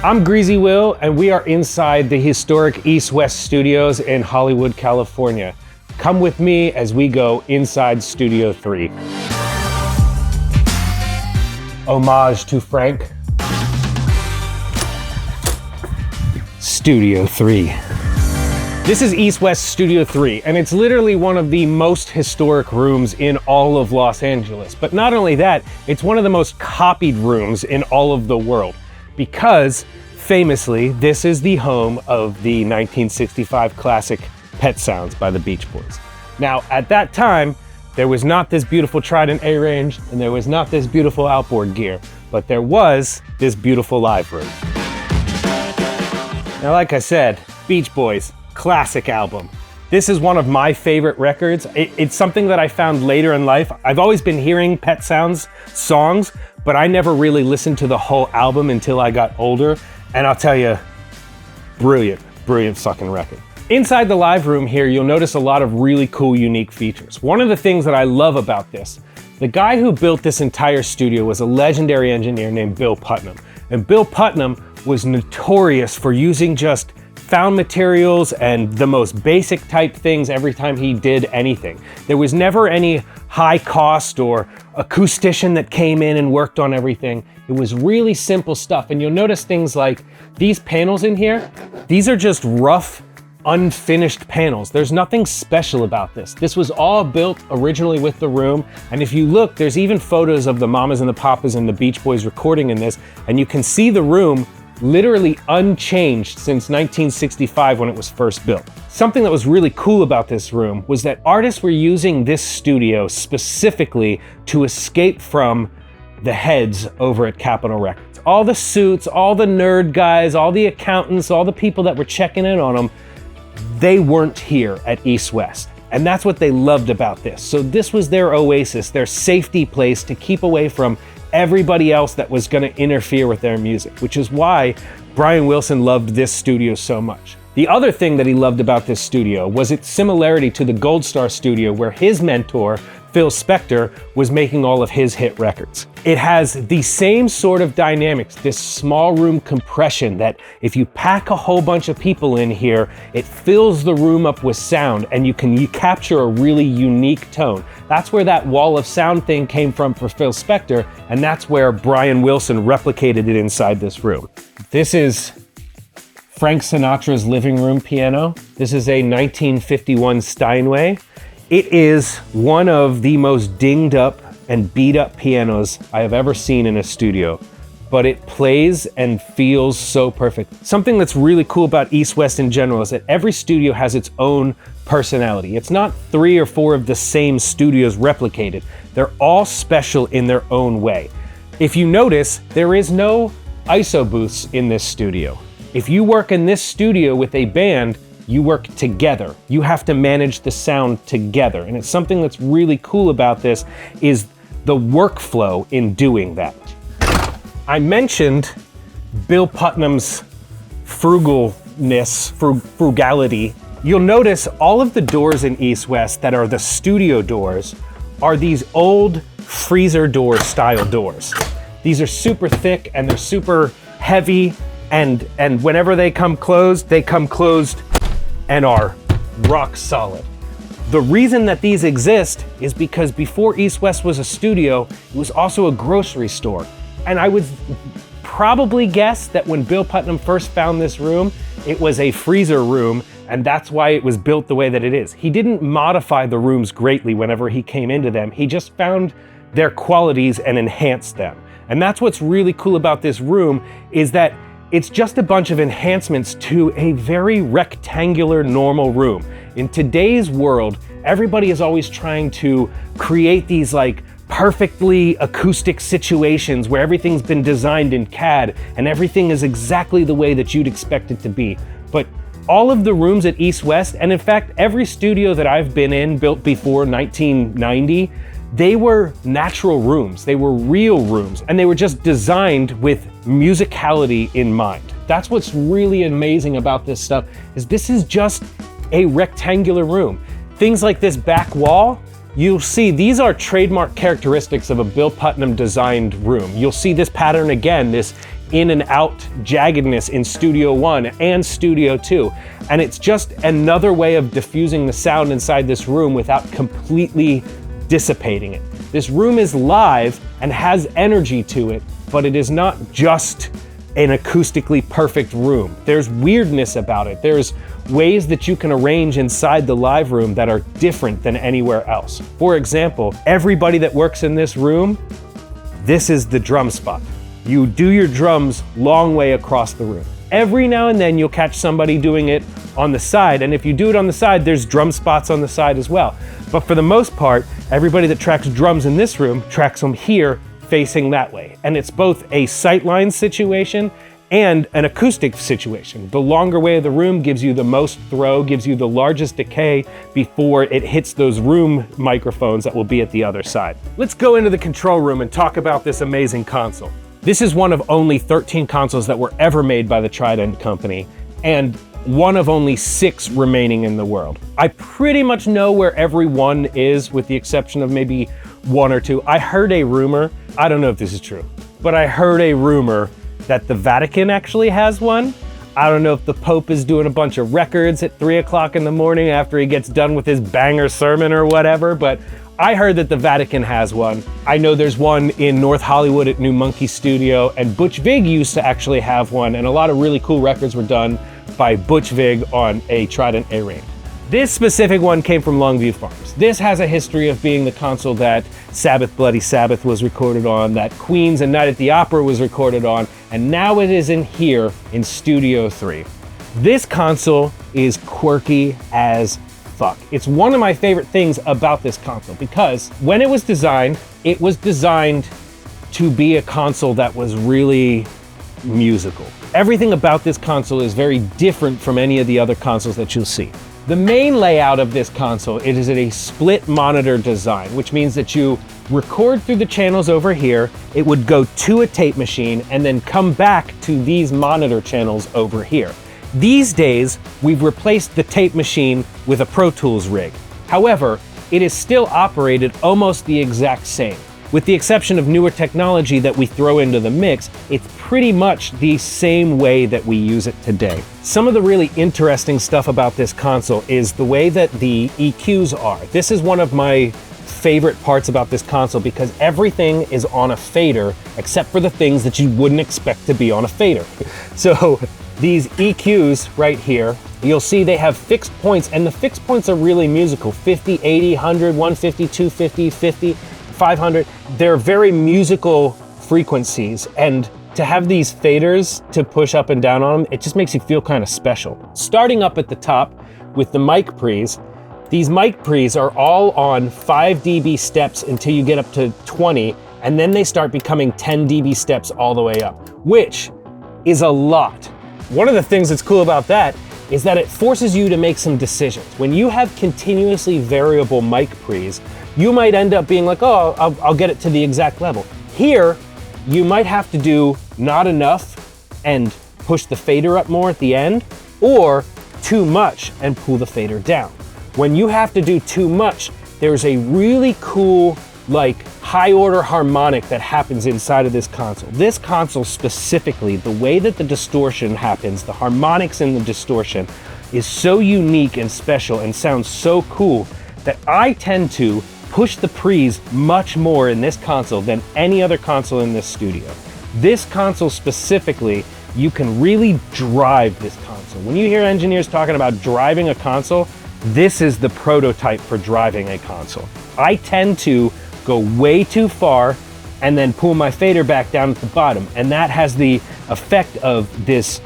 I'm Greazy Will, and we are inside the historic EastWest Studios in Hollywood, California. Come with me as we go inside Studio 3. Homage to Frank. Studio 3. This is EastWest Studio 3, and it's literally one of the most historic rooms in all of Los Angeles. But not only that, it's one of the most copied rooms in all of the world, because famously, this is the home of the 1965 classic Pet Sounds by the Beach Boys. Now, at that time, there was not this beautiful Trident A range, and there was not this beautiful outboard gear, but there was this beautiful live room. Now, like I said, Beach Boys, classic album. This is one of my favorite records. It's something that I found later in life. I've always been hearing Pet Sounds songs, but I never really listened to the whole album until I got older. And I'll tell you, brilliant fucking record. Inside the live room here, you'll notice a lot of really cool, unique features. One of the things that I love about this, the guy who built this entire studio was a legendary engineer named Bill Putnam. And Bill Putnam was notorious for using just found materials and the most basic type things every time he did anything. There was never any high cost or acoustician that came in and worked on everything. It was really simple stuff. And you'll notice things like these panels in here, these are just rough, unfinished panels. There's nothing special about this. This was all built originally with the room. And if you look, there's even photos of the Mamas and the Papas and the Beach Boys recording in this. And you can see the room literally unchanged since 1965 when it was first built. Something that was really cool about this room was that artists were using this studio specifically to escape from the heads over at Capitol Records. All the suits, all the nerd guys, all the accountants, all the people that were checking in on them, they weren't here at EastWest. And that's what they loved about this. So this was their oasis, their safety place to keep away from everybody else that was going to interfere with their music, which is why Brian Wilson loved this studio so much. The other thing that he loved about this studio was its similarity to the Gold Star studio where his mentor, Phil Spector, was making all of his hit records. It has the same sort of dynamics, this small room compression that if you pack a whole bunch of people in here, it fills the room up with sound and you capture a really unique tone. That's where that wall of sound thing came from for Phil Spector, and that's where Brian Wilson replicated it inside this room. This is Frank Sinatra's living room piano. This is a 1951 Steinway. It is one of the most dinged up and beat up pianos I have ever seen in a studio, but it plays and feels so perfect. Something that's really cool about EastWest in general is that every studio has its own personality. It's not 3 or 4 of the same studios replicated. They're all special in their own way. If you notice, there is no ISO booths in this studio. If you work in this studio with a band, you work together. You have to manage the sound together. And it's something that's really cool about this is the workflow in doing that. I mentioned Bill Putnam's frugality. You'll notice all of the doors in EastWest that are the studio doors are these old freezer door style doors. These are super thick and they're super heavy, and whenever they come closed and are rock solid. The reason that these exist is because before EastWest was a studio, it was also a grocery store. And I would probably guess that when Bill Putnam first found this room, it was a freezer room, and that's why it was built the way that it is. He didn't modify the rooms greatly whenever he came into them. He just found their qualities and enhanced them. And that's what's really cool about this room is that it's just a bunch of enhancements to a very rectangular, normal room. In today's world, everybody is always trying to create these like perfectly acoustic situations where everything's been designed in CAD and everything is exactly the way that you'd expect it to be. But all of the rooms at EastWest, and in fact, every studio that I've been in built before 1990, they were natural rooms, they were real rooms, and they were just designed with musicality in mind. That's what's really amazing about this stuff, is this is just a rectangular room. Things like this back wall, you'll see these are trademark characteristics of a Bill Putnam designed room. You'll see this pattern again, this in and out jaggedness in Studio 1 and Studio 2. And it's just another way of diffusing the sound inside this room without completely dissipating it. This room is live and has energy to it, but it is not just an acoustically perfect room. There's weirdness about it. There's ways that you can arrange inside the live room that are different than anywhere else. For example, everybody that works in this room, this is the drum spot. You do your drums long way across the room. Every now and then you'll catch somebody doing it on the side, and if you do it on the side, there's drum spots on the side as well. But for the most part, everybody that tracks drums in this room tracks them here facing that way. And it's both a sightline situation and an acoustic situation. The longer way of the room gives you the most throw, gives you the largest decay before it hits those room microphones that will be at the other side. Let's go into the control room and talk about this amazing console. This is one of only 13 consoles that were ever made by the Trident company, and one of only 6 remaining in the world. I pretty much know where every one is, with the exception of maybe 1 or 2. I heard a rumor, I don't know if this is true, but I heard a rumor that the Vatican actually has one. I don't know if the Pope is doing a bunch of records at 3 o'clock in the morning after he gets done with his banger sermon or whatever, but I heard that the Vatican has one. I know there's one in North Hollywood at New Monkey Studio, and Butch Vig used to actually have one, and a lot of really cool records were done by Butch Vig on a Trident A range. This specific one came from Longview Farms. This has a history of being the console that Sabbath Bloody Sabbath was recorded on, that Queen's and Night at the Opera was recorded on, and now it is in here in Studio 3. This console is quirky as fuck. It's one of my favorite things about this console because when it was designed to be a console that was really musical. Everything about this console is very different from any of the other consoles that you'll see. The main layout of this console, it is a split monitor design, which means that you record through the channels over here, it would go to a tape machine and then come back to these monitor channels over here. These days, we've replaced the tape machine with a Pro Tools rig. However, it is still operated almost the exact same. With the exception of newer technology that we throw into the mix, it's pretty much the same way that we use it today. Some of the really interesting stuff about this console is the way that the EQs are. This is one of my favorite parts about this console because everything is on a fader except for the things that you wouldn't expect to be on a fader. So these EQs right here, you'll see they have fixed points, and the fixed points are really musical. 50, 80, 100, 150, 250, 50, 500. They're very musical frequencies, and to have these faders to push up and down on them, it just makes you feel kind of special. Starting up at the top with the mic pre's, these mic pre's are all on 5 dB steps until you get up to 20, and then they start becoming 10 dB steps all the way up, which is a lot. One of the things that's cool about that is that it forces you to make some decisions. When you have continuously variable mic pre's, you might end up being like, oh, I'll get it to the exact level. Here, you might have to do not enough and push the fader up more at the end, or too much and pull the fader down. When you have to do too much, there's a really cool, like, high order harmonic that happens inside of this console. This console specifically, the way that the distortion happens, the harmonics in the distortion, is so unique and special and sounds so cool that I tend to push the pre's much more in this console than any other console in this studio. This console specifically, you can really drive this console. When you hear engineers talking about driving a console, this is the prototype for driving a console. I tend to go way too far and then pull my fader back down at the bottom, and that has the effect of this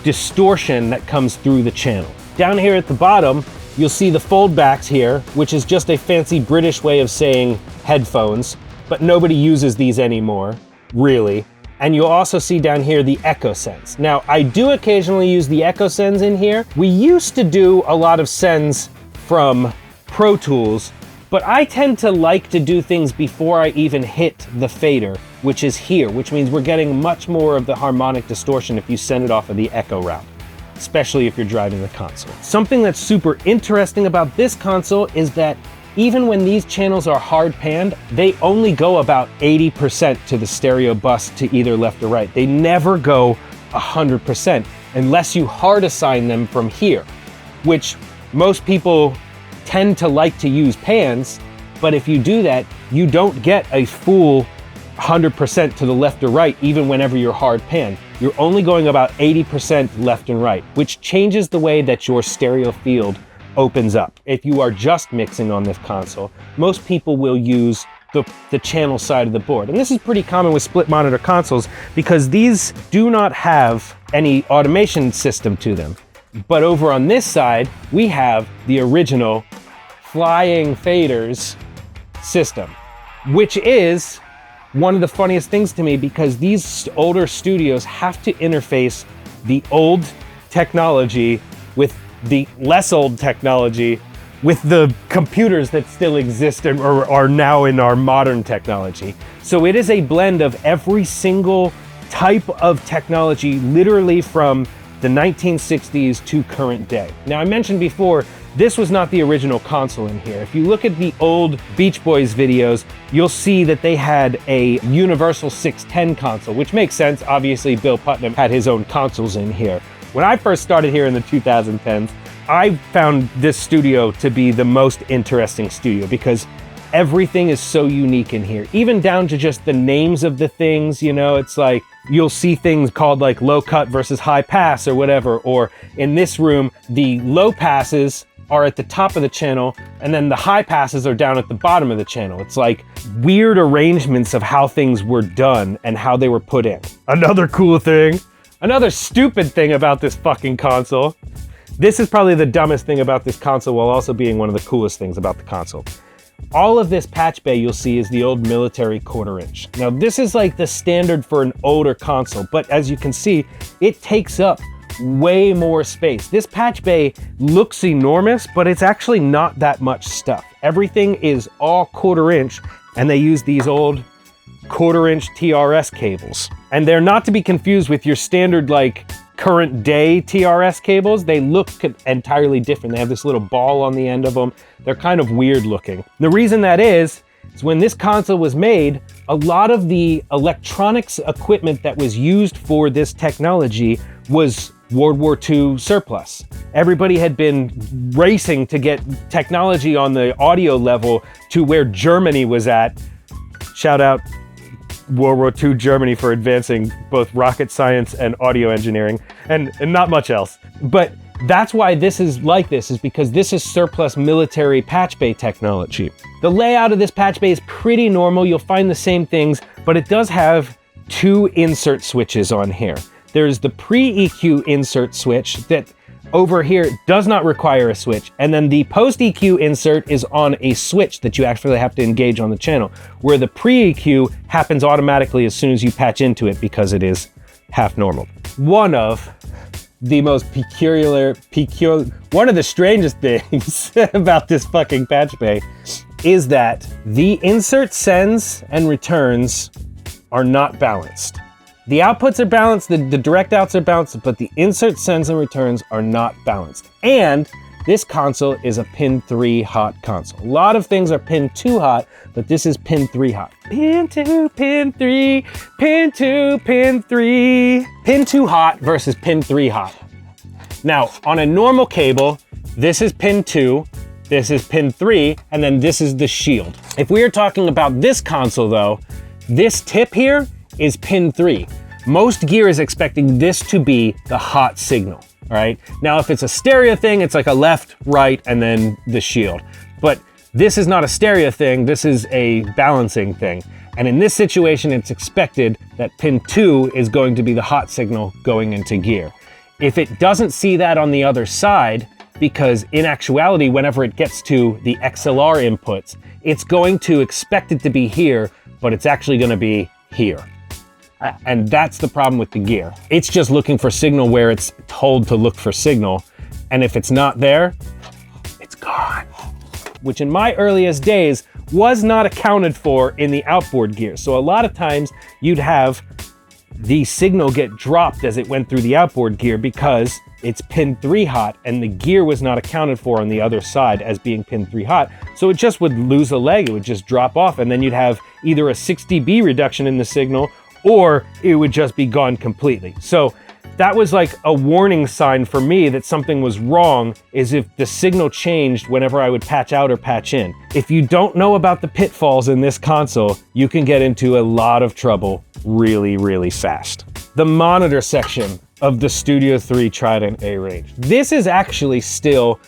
distortion that comes through the channel. Down here at the bottom, you'll see the fold backs here, which is just a fancy British way of saying headphones, but nobody uses these anymore, really. And you'll also see down here the Echo Sends. Now, I do occasionally use the Echo Sends in here. We used to do a lot of sends from Pro Tools, but I tend to like to do things before I even hit the fader, which is here, which means we're getting much more of the harmonic distortion if you send it off of the Echo route, especially if you're driving the console. Something that's super interesting about this console is that even when these channels are hard panned, they only go about 80% to the stereo bus to either left or right. They never go 100% unless you hard assign them from here, which most people tend to like to use pans, but if you do that, you don't get a full 100% to the left or right, even whenever you're hard pan. You're only going about 80% left and right, which changes the way that your stereo field opens up. If you are just mixing on this console, most people will use the channel side of the board. And this is pretty common with split monitor consoles because these do not have any automation system to them. But over on this side, we have the original flying faders system, which is one of the funniest things to me because these older studios have to interface the old technology with the less old technology with the computers that still exist or are now in our modern technology. So it is a blend of every single type of technology, literally from the 1960s to current day. Now, I mentioned before, this was not the original console in here. If you look at the old Beach Boys videos, you'll see that they had a Universal 610 console, which makes sense. Obviously, Bill Putnam had his own consoles in here. When I first started here in the 2010s, I found this studio to be the most interesting studio because everything is so unique in here, even down to just the names of the things. You know, it's like you'll see things called like low cut versus high pass or whatever, or in this room, the low passes are at the top of the channel and then the high passes are down at the bottom of the channel. It's like weird arrangements of how things were done and how they were put in. Another cool thing, another stupid thing about this fucking console. This is probably the dumbest thing about this console while also being one of the coolest things about the console. All of this patch bay you'll see is the old military 1/4 inch. Now this is like the standard for an older console, but as you can see, it takes up way more space. This patch bay looks enormous, but it's actually not that much stuff. Everything is all 1/4 inch, and they use these old 1/4 inch TRS cables. And they're not to be confused with your standard like current day TRS cables. They look entirely different. They have this little ball on the end of them. They're kind of weird looking. The reason that is when this console was made, a lot of the electronics equipment that was used for this technology was World War II surplus. Everybody had been racing to get technology on the audio level to where Germany was at. Shout out World War II Germany for advancing both rocket science and audio engineering, and not much else. But that's why this is like this, is because this is surplus military patch bay technology. The layout of this patch bay is pretty normal. You'll find the same things, but it does have 2 insert switches on here. There's the pre-EQ insert switch that over here does not require a switch. And then the post-EQ insert is on a switch that you actually have to engage on the channel, where the pre-EQ happens automatically as soon as you patch into it because it is half normal. One of the most one of the strangest things about this fucking patch bay is that the insert sends and returns are not balanced. The outputs are balanced, the direct outs are balanced, but the insert sends and returns are not balanced. And this console is a pin 3 hot console. A lot of things are pin 2 hot, but this is pin 3 hot. Pin 2, pin 3, pin 2, pin 3. Pin 2 hot versus pin 3 hot. Now, on a normal cable, this is pin 2, this is pin 3, and then this is the shield. If we are talking about this console though, this tip here is pin 3. Most gear is expecting this to be the hot signal, all right? Now, if it's a stereo thing, it's like a left, right, and then the shield. But this is not a stereo thing, this is a balancing thing. And in this situation, it's expected that pin 2 is going to be the hot signal going into gear. If it doesn't see that on the other side, because in actuality, whenever it gets to the XLR inputs, it's going to expect it to be here, but it's actually gonna be here. And that's the problem with the gear. It's just looking for signal where it's told to look for signal. And if it's not there, it's gone. Which in my earliest days was not accounted for in the outboard gear. So a lot of times you'd have the signal get dropped as it went through the outboard gear because it's pin 3 hot, and the gear was not accounted for on the other side as being pin 3 hot. So it just would lose a leg, it would just drop off, and then you'd have either a 6 dB reduction in the signal, or it would just be gone completely. So that was like a warning sign for me that something was wrong, is if the signal changed whenever I would patch out or patch in. If you don't know about the pitfalls in this console, you can get into a lot of trouble really, really fast. The monitor section of the Studio 3 Trident A range. This is actually still,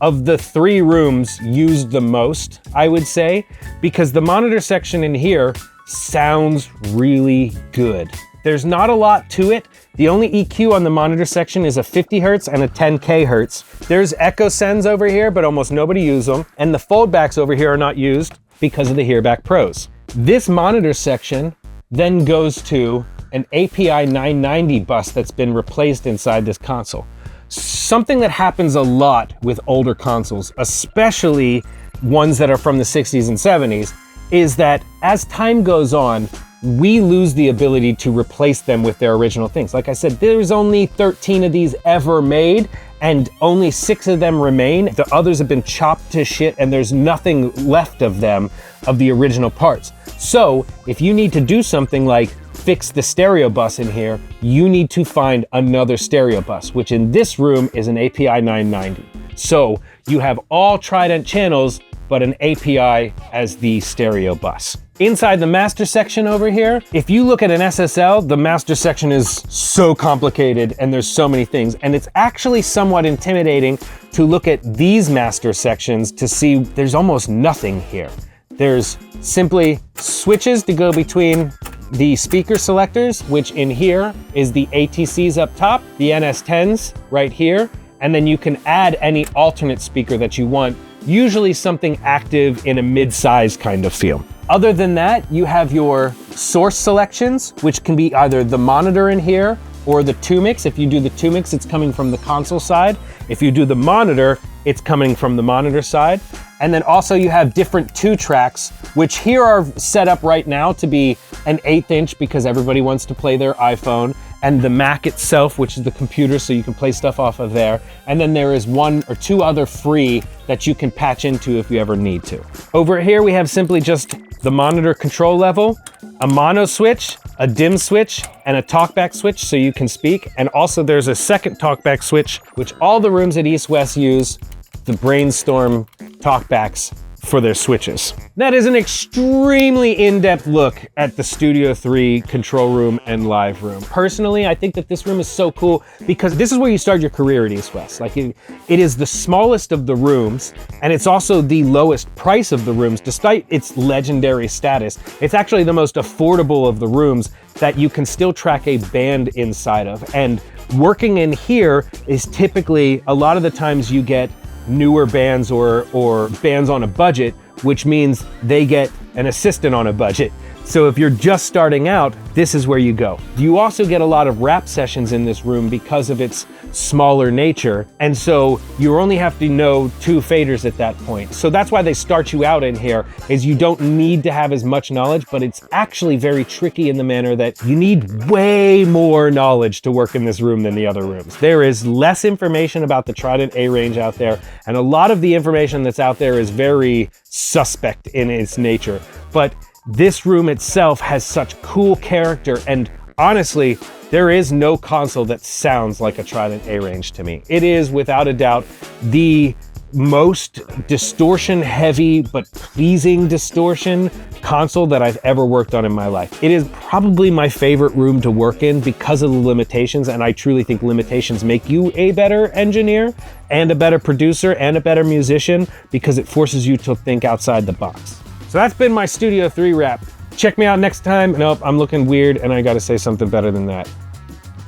of the 3 rooms, used the most, I would say, because the monitor section in here sounds really good. There's not a lot to it. The only EQ on the monitor section is a 50 hertz and a 10K hertz. There's echo sends over here, but almost nobody uses them. And the foldbacks over here are not used because of the Hearback Pros. This monitor section then goes to an API 990 bus that's been replaced inside this console. Something that happens a lot with older consoles, especially ones that are from the 60s and 70s, is that as time goes on, we lose the ability to replace them with their original things. Like I said, there's only 13 of these ever made, and only 6 of them remain. The others have been chopped to shit, and there's nothing left of them, of the original parts. So if you need to do something like fix the stereo bus in here, you need to find another stereo bus, which in this room is an API 990. So you have all Trident channels, but an API as the stereo bus. Inside the master section over here, if you look at an SSL, the master section is so complicated and there's so many things, and it's actually somewhat intimidating to look at these master sections to see there's almost nothing here. There's simply switches to go between the speaker selectors, which in here is the ATCs up top, the NS10s right here, and then you can add any alternate speaker that you want, usually something active in a mid-size kind of feel. Other than that, you have your source selections, which can be either the monitor in here or the 2-mix. If you do the 2-mix, it's coming from the console side. If you do the monitor, it's coming from the monitor side. And then also you have different 2 tracks, which here are set up right now to be an 1/8 inch because everybody wants to play their iPhone, and the Mac itself, which is the computer, so you can play stuff off of there. And then there is 1 or 2 other free that you can patch into if you ever need to. Over here, we have simply just the monitor control level, a mono switch, a dim switch, and a talkback switch so you can speak. And also there's a second talkback switch, which all the rooms at EastWest use the Brainstorm talkbacks for their switches. That is an extremely in-depth look at the Studio 3 control room and live room. Personally, I think that this room is so cool because this is where you start your career at EastWest. Like it is the smallest of the rooms, and it's also the lowest price of the rooms, despite its legendary status. It's actually the most affordable of the rooms that you can still track a band inside of. And working in here is typically, a lot of the times you get newer bands or bands on a budget, which means they get an assistant on a budget. So if you're just starting out, this is where you go. You also get a lot of rap sessions in this room because of its smaller nature. And so you only have to know 2 faders at that point. So that's why they start you out in here, is you don't need to have as much knowledge, but it's actually very tricky in the manner that you need way more knowledge to work in this room than the other rooms. There is less information about the Trident A range out there, and a lot of the information that's out there is very suspect in its nature. But this room itself has such cool character, and honestly, there is no console that sounds like a Trident A range to me. It is, without a doubt, the most distortion heavy but pleasing distortion console that I've ever worked on in my life. It is probably my favorite room to work in because of the limitations, and I truly think limitations make you a better engineer and a better producer and a better musician because it forces you to think outside the box. So that's been my Studio 3 wrap. Check me out next time. Nope, I'm looking weird and I gotta say something better than that.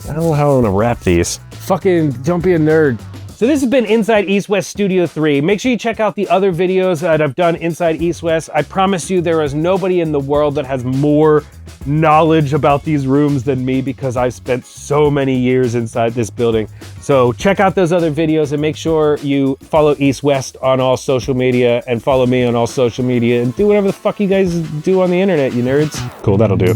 I don't know how I'm gonna wrap these. Fucking don't be a nerd. So this has been Inside EastWest Studio 3. Make sure you check out the other videos that I've done inside EastWest. I promise you there is nobody in the world that has more knowledge about these rooms than me because I've spent so many years inside this building. So check out those other videos and make sure you follow EastWest on all social media and follow me on all social media and do whatever the fuck you guys do on the internet, you nerds. Cool, that'll do.